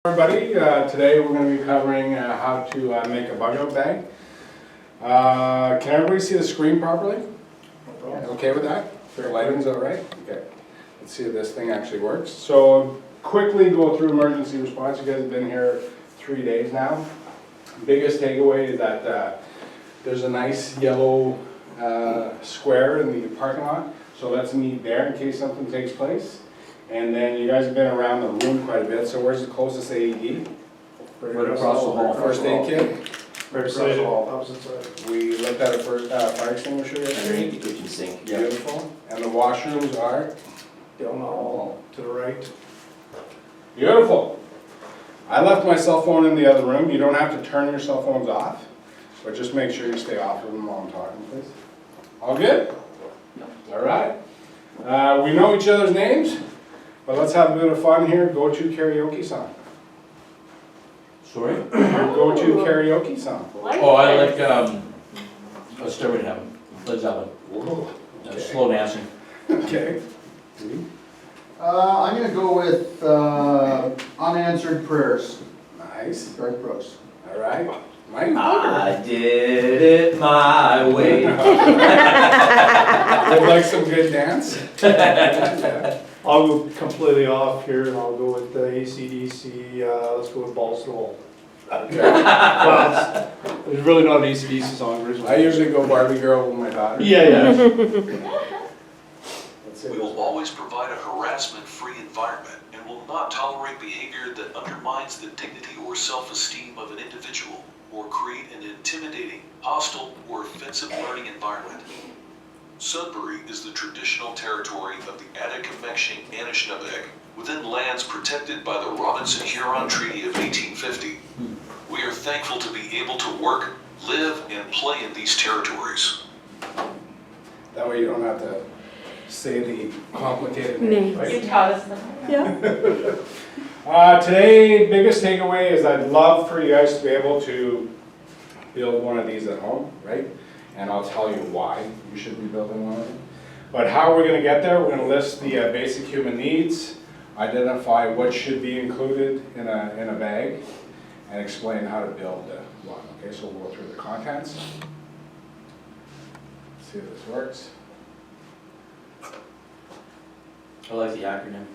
Everybody, today we're going to be covering how to make a bug out bag. Can everybody see the screen properly? Okay with that? The lighting's all right? Okay. Let's see if this thing actually works. So quickly go through emergency response. You guys have been here 3 days now. Biggest takeaway is that there's a nice yellow square in the parking lot. So let's meet there in case something takes place. And then you guys have been around the room quite a bit, so where's the closest AED? Right across the hall. First aid kit? Right across the hall, opposite side. We looked at a first fire extinguisher. Underneath the kitchen sink. Beautiful. And the washrooms are? Down the hall, to the right. Beautiful. I left my cell phone in the other room. You don't have to turn your cell phones off, but just make sure you stay off of them while I'm talking, please. All good? All right. We know each other's names. But let's have a bit of fun here. Go-to karaoke song. Sorry? Go-to karaoke song. Oh, I like, a Stairway to Heaven, Led Zeppelin. Whoa. Okay. Slow dancing. Okay. I'm gonna go with Unanswered Prayers, Nice. Garth Brooks. All right. Mike. I did it my way. Would like some good dance? Yeah. I'll go completely off here and I'll go with the AC/DC, let's go with Balls to the Wall. Okay. Well, it's really not an AC/DC song originally. I usually go Barbie Girl with my daughter. Yeah. Let's see. We will always provide a harassment-free environment and will not tolerate behavior that undermines the dignity or self-esteem of an individual or create an intimidating, hostile, or offensive learning environment. Sudbury is the traditional territory of the Atikameksheng Anishinaabeg within lands protected by the Robinson-Huron Treaty of 1850. We are thankful to be able to work, live, and play in these territories. That way you don't have to say the complicated name. Right? You taught us them. Yeah. Today, biggest takeaway is I'd love for you guys to be able to build one of these at home, right? And I'll tell you why you should be building one of them. But how are we going to get there? We're going to list the basic human needs, identify what should be included in a bag, and explain how to build one. Okay, so we'll go through the contents. Let's see if this works. I like the acronym.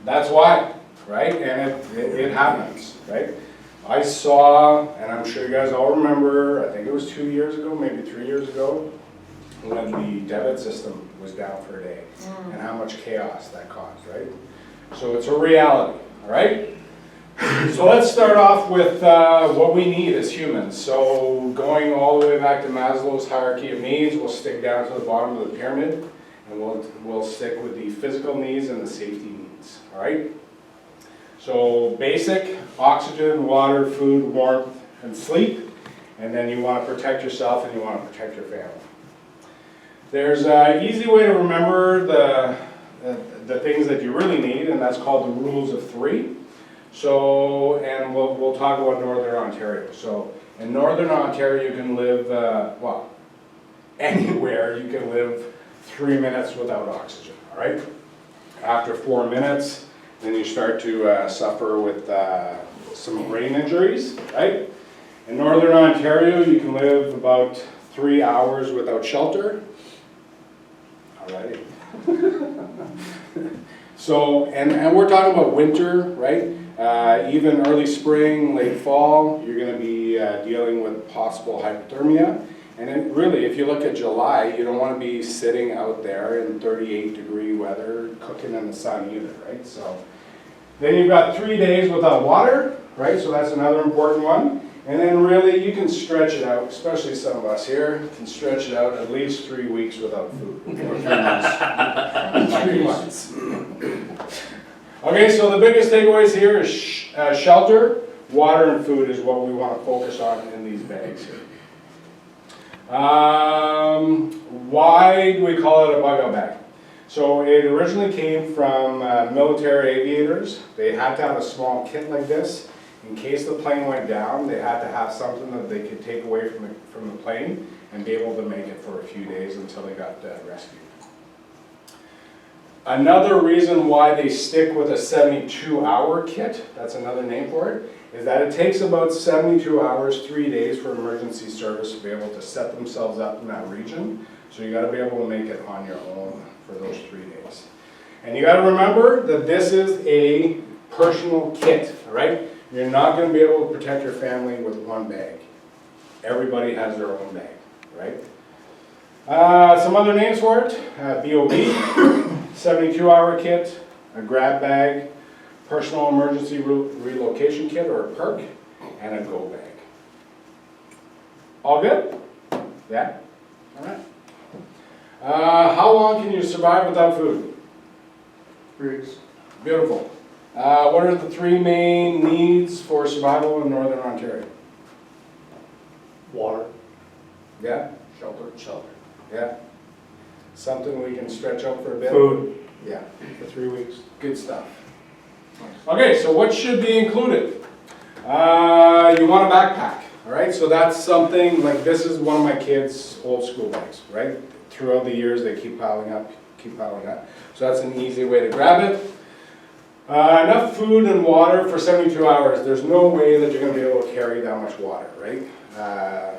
That's why, right? And it happens, right? I saw, and I'm sure you guys all remember, I think it was 2 years ago, maybe 3 years ago, when the debit system was down for a day, and how much chaos that caused, right? So it's a reality, all right? So let's start off with what we need as humans. So going all the way back to Maslow's hierarchy of needs, we'll stick down to the bottom of the pyramid, and we'll stick with the physical needs and the safety needs, all right? So basic, oxygen, water, food, warmth, and sleep. And then you want to protect yourself and you want to protect your family. There's an easy way to remember the things that you really need, and that's called the rules of three. So, and we'll talk about Northern Ontario. So in Northern Ontario you can live, well, anywhere you can live 3 minutes without oxygen, all right? After 4 minutes, then you start to suffer with some brain injuries, right? In Northern Ontario, you can live about 3 hours without shelter. Alrighty. So, and we're talking about winter, right? Even early spring, late fall, you're going to be dealing with possible hypothermia. And then really, if you look at July, you don't want to be sitting out there in 38-degree weather, cooking in the sun either, right? So then you've got 3 days without water, right? So that's another important one. And then really, you can stretch it out, especially some of us here, can stretch it out at least 3 weeks without food. Or 3 months. 3 months. Okay, so the biggest takeaways here is shelter, water, and food is what we want to focus on in these bags here. Why do we call it a bug out bag? So it originally came from military aviators. They had to have a small kit like this. In case the plane went down, they had to have something that they could take away from the plane and be able to make it for a few days until they got rescued. Another reason why they stick with a 72-hour kit, that's another name for it, is that it takes about 72 hours, 3 days for emergency service to be able to set themselves up in that region. So you gotta be able to make it on your own for those 3 days. And you gotta remember that this is a personal kit, all right? You're not gonna be able to protect your family with one bag. Everybody has their own bag, right? Some other names for it, B.O.B, 72-hour kit, a grab bag, personal emergency relocation kit or a perk, and a go bag. All good? Yeah? All right. How long can you survive without food? 3 weeks. Beautiful. What are the 3 main needs for survival in Northern Ontario? Water. Yeah? Shelter. Yeah. Something we can stretch out for a bit? Food Yeah. for 3 weeks. Good stuff. Okay, so what should be included? You want a backpack, all right? So that's something, like this is one of my kids' old school bags, right? Throughout the years, they keep piling up. So that's an easy way to grab it. Enough food and water for 72 hours. There's no way that you're gonna be able to carry that much water, right?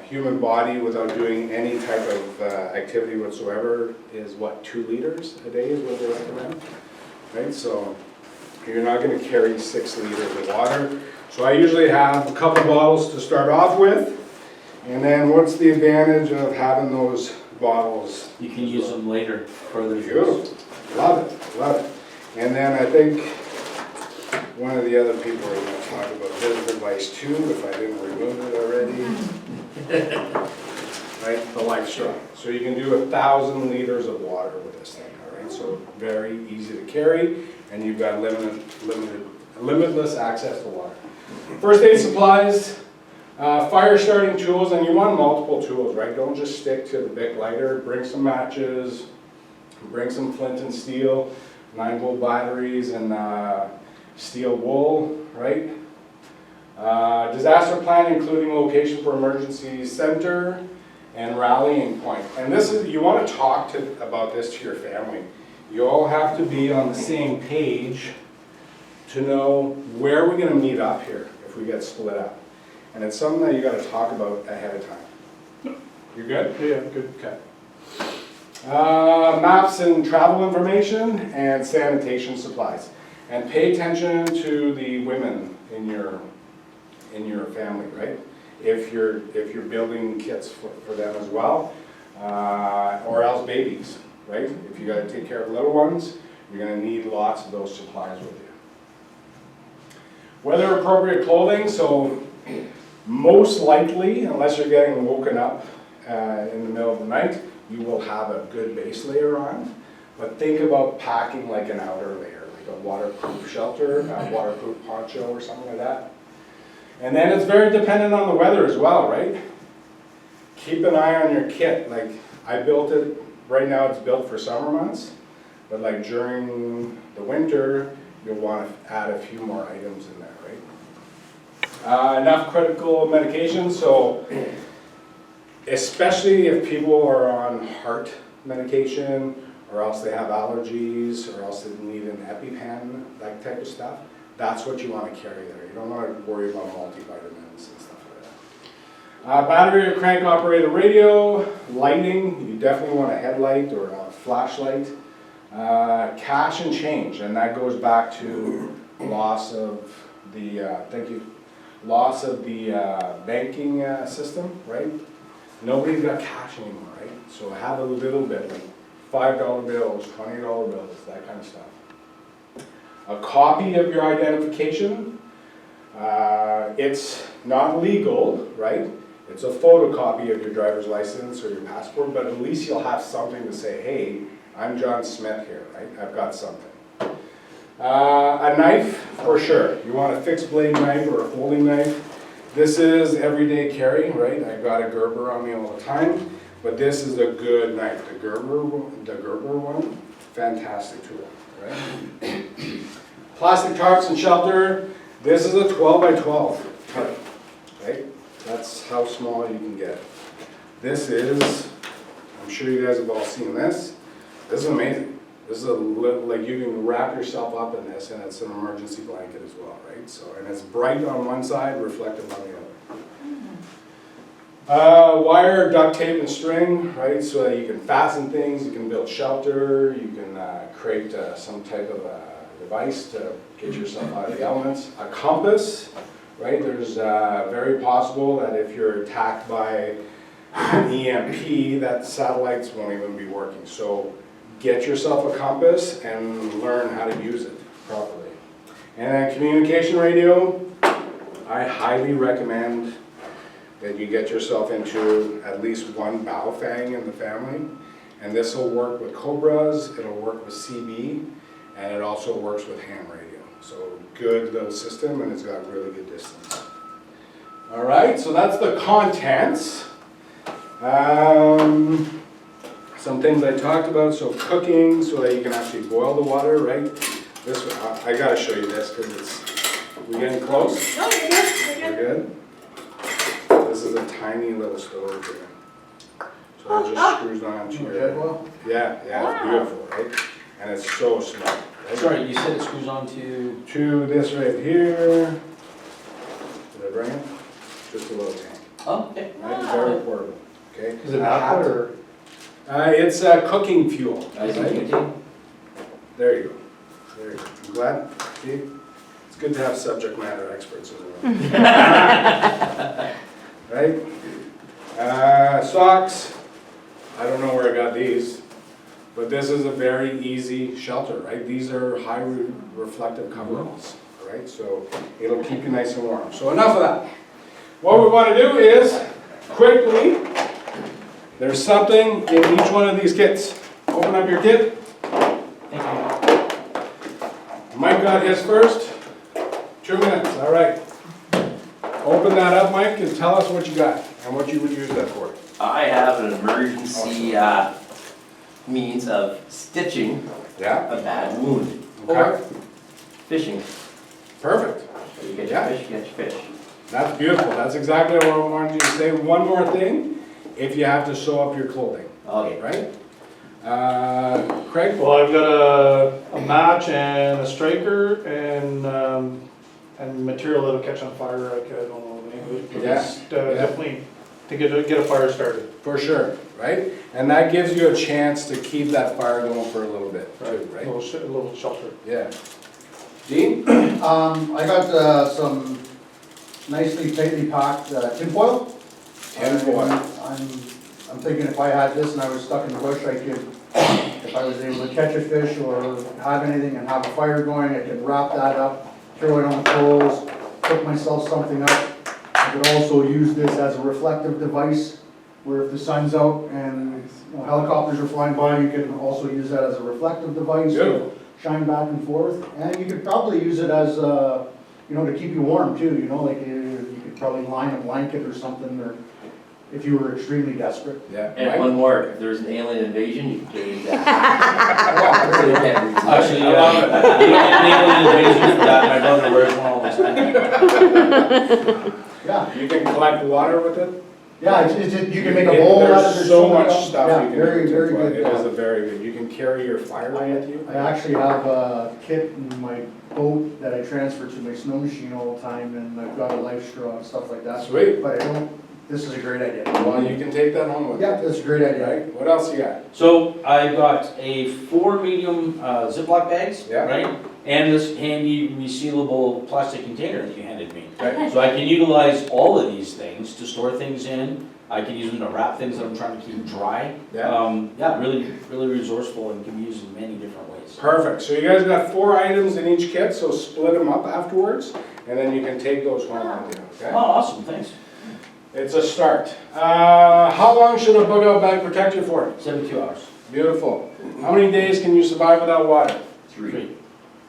Human body without doing any type of activity whatsoever is what, 2 liters a day is what they recommend, right? So you're not gonna carry 6 liters of water. So I usually have a couple bottles to start off with, and then what's the advantage of having those bottles? You can use them later, further. Beautiful, love it, love it. And then I think one of the other people are gonna talk about his device too, if I didn't remove it already. Right, the life straw. So you can do 1,000 liters of water with this thing, all right? So very easy to carry, and you've got limitless access to water. First aid supplies, fire starting tools, and you want multiple tools, right? Don't just stick to the Bic lighter. Bring some matches, bring some flint and steel, 9-volt batteries, and steel wool, right? Disaster plan, including location for emergency center and rallying point. And this is, you want to talk about this to your family. You all have to be on the same page to know where we're going to meet up here if we get split up. And it's something that you got to talk about ahead of time. You good? Yeah, good. Okay. Maps and travel information and sanitation supplies. And pay attention to the women in your family, right? If you're building kits for them as well, or else babies, right? If you got to take care of little ones, you're going to need lots of those supplies with you. Weather appropriate clothing, so most likely, unless you're getting woken up in the middle of the night, you will have a good base layer on. But think about packing like an outer layer, like a waterproof shelter, a waterproof poncho or something like that. And then it's very dependent on the weather as well, right? Keep an eye on your kit. Like I built it, right now it's built for summer months, but like during the winter, you'll want to add a few more items in there, right? Enough critical medication, so especially if people are on heart medication, or else they have allergies, or else they need an EpiPen, that type of stuff, that's what you want to carry there. You don't want to worry about multivitamins and stuff like that. Battery or crank operated radio, lighting, you definitely want a headlight or a flashlight. Cash and change, and that goes back to loss of the, banking system, right? Nobody's got cash anymore, right? So have a little bit, like $5 bills, $20 bills, that kind of stuff. A copy of your identification, it's not legal, right? It's a photocopy of your driver's license or your passport, but at least you'll have something to say, hey, I'm John Smith here, right? I've got something. A knife, for sure. You want a fixed blade knife or a folding knife. This is everyday carry, right? I got a Gerber on me all the time, but this is a good knife. The Gerber one, fantastic tool, right? Plastic tarps and shelter. This is a 12 by 12 tarp, right? That's how small you can get. This is, I'm sure you guys have all seen this. This is amazing. This is like you can wrap yourself up in this, and it's an emergency blanket as well, right? So, and it's bright on one side, reflective on the other. Wire, duct tape, and string, right? So that you can fasten things, you can build shelter, you can create some type of device to get yourself out of the elements. A compass, right? There's very possible that if you're attacked by an EMP, that satellites won't even be working. So get yourself a compass and learn how to use it properly. And then communication radio, I highly recommend that you get yourself into at least one bow fang in the family. And this will work with Cobras, it'll work with CB, and it also works with ham radio. So good little system, and it's got really good distance. All right, so that's the contents. Some things I talked about, so cooking, so that you can actually boil the water, right? This, I gotta show you this, because it's, we getting close? No, you're good, you're We're good. good? This is a tiny little stove here. So it just screws on to your, Well, yeah, it's Wow. beautiful, right? And it's so small, right? Sorry, you said it screws on to? To this right here. Did I bring it? Just a little tank, Oh, okay. right? Wow. Very portable, okay? Is it aqua or? It's cooking fuel. I see, right? okay. There you go. There you go. I'm glad. See? It's good to have subject matter experts in the room. Right? Socks. I don't know where I got these, but this is a very easy shelter, right? These are high reflective coveralls, right? So it'll keep you nice and warm. So enough of that. What we want to do is quickly, there's something in each one of these kits. Open up your kit. Thank you. Mike got his first. 2 minutes, all right. Open that up, Mike, and tell us what you got and what you would use that for. I have an emergency means of stitching Yeah? a bad wound. Okay. Or fishing. Perfect. So you get Yeah. your fish, you get your fish. That's beautiful. That's exactly what I wanted you to say. One more thing, if you have to sew up your clothing, Okay. right? Craig? Well, I've got a match and a striker and material that'll catch on fire. I don't know the name of it. But Yeah, it's, yeah. definitely to get a fire started. For sure, right? And that gives you a chance to keep that fire going for a little bit, too, A right? little shelter. Yeah. Dean? I got some nicely tightly packed tinfoil. Tinfoil. I'm thinking if I had this and I was stuck in the bush, I could, if I was able to catch a fish or have anything and have a fire going, I could wrap that up, throw it on the coals, cook myself something up. I could also use this as a reflective device, where if the sun's out and helicopters are flying by, you can also use that as a reflective device Beautiful. to shine back and forth. And you could probably use it as, to keep you warm too, like you could probably line a blanket or something, or if you were extremely desperate. Yeah. And Mike? one more, if there's an alien invasion, you can use that. So you can't reach Actually, it. you don't need invasion for that, my brother wears one all the time. Yeah, You can collect water with it? yeah, you can make a bowl out of it. There's or so something much else. stuff Yeah, you can very, do. very with good. it. It is a very good. You can carry your fire with you. I actually have a kit in my boat that I transfer to my snow machine all the time, and I've got a life straw and stuff like that. Sweet. But this is a great idea. Well, you can take that home with you. Yeah, that's a great idea. Right? What else you got? So I've got 4 medium Ziploc bags, Yeah. right? And this handy resealable plastic container that you handed me. Okay. So I can utilize all of these things to store things in. I can use them to wrap things that I'm trying to keep dry. Yeah. Really, really resourceful and can be used in many different ways. Perfect. So you guys got 4 items in each kit, so split them up afterwards, and then you can take those home with you, Oh, okay? awesome, thanks. It's a start. How long should a bug out bag protect you for? 72 hours. Beautiful. How many days can you survive without water? 3.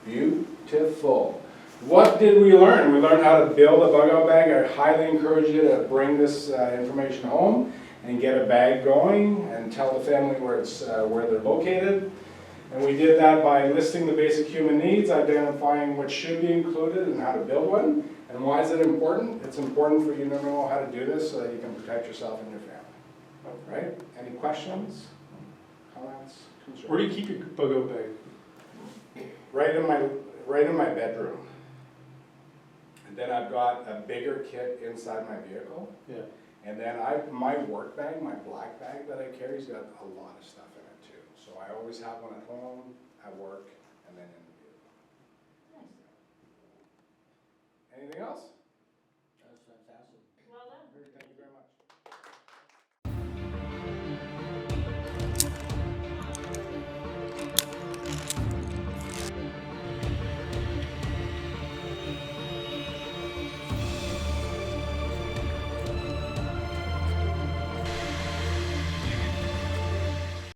Beautiful. what did we learn? We learned how to build a bug out bag. I highly encourage you to bring this information home and get a bag going and tell the family where they're located. And we did that by listing the basic human needs, identifying what should be included and how to build one. And why is it important? It's important for you to know how to do this so that you can protect yourself and your family. Right? Any questions, comments, concerns? Where do you keep your bug out bag? Right in my bedroom. And then I've got a bigger kit inside my vehicle. Yeah. And then my work bag, my black bag that I carry's got a lot of stuff in it too. So I always have one at home, at work, and then in the vehicle. Anything else?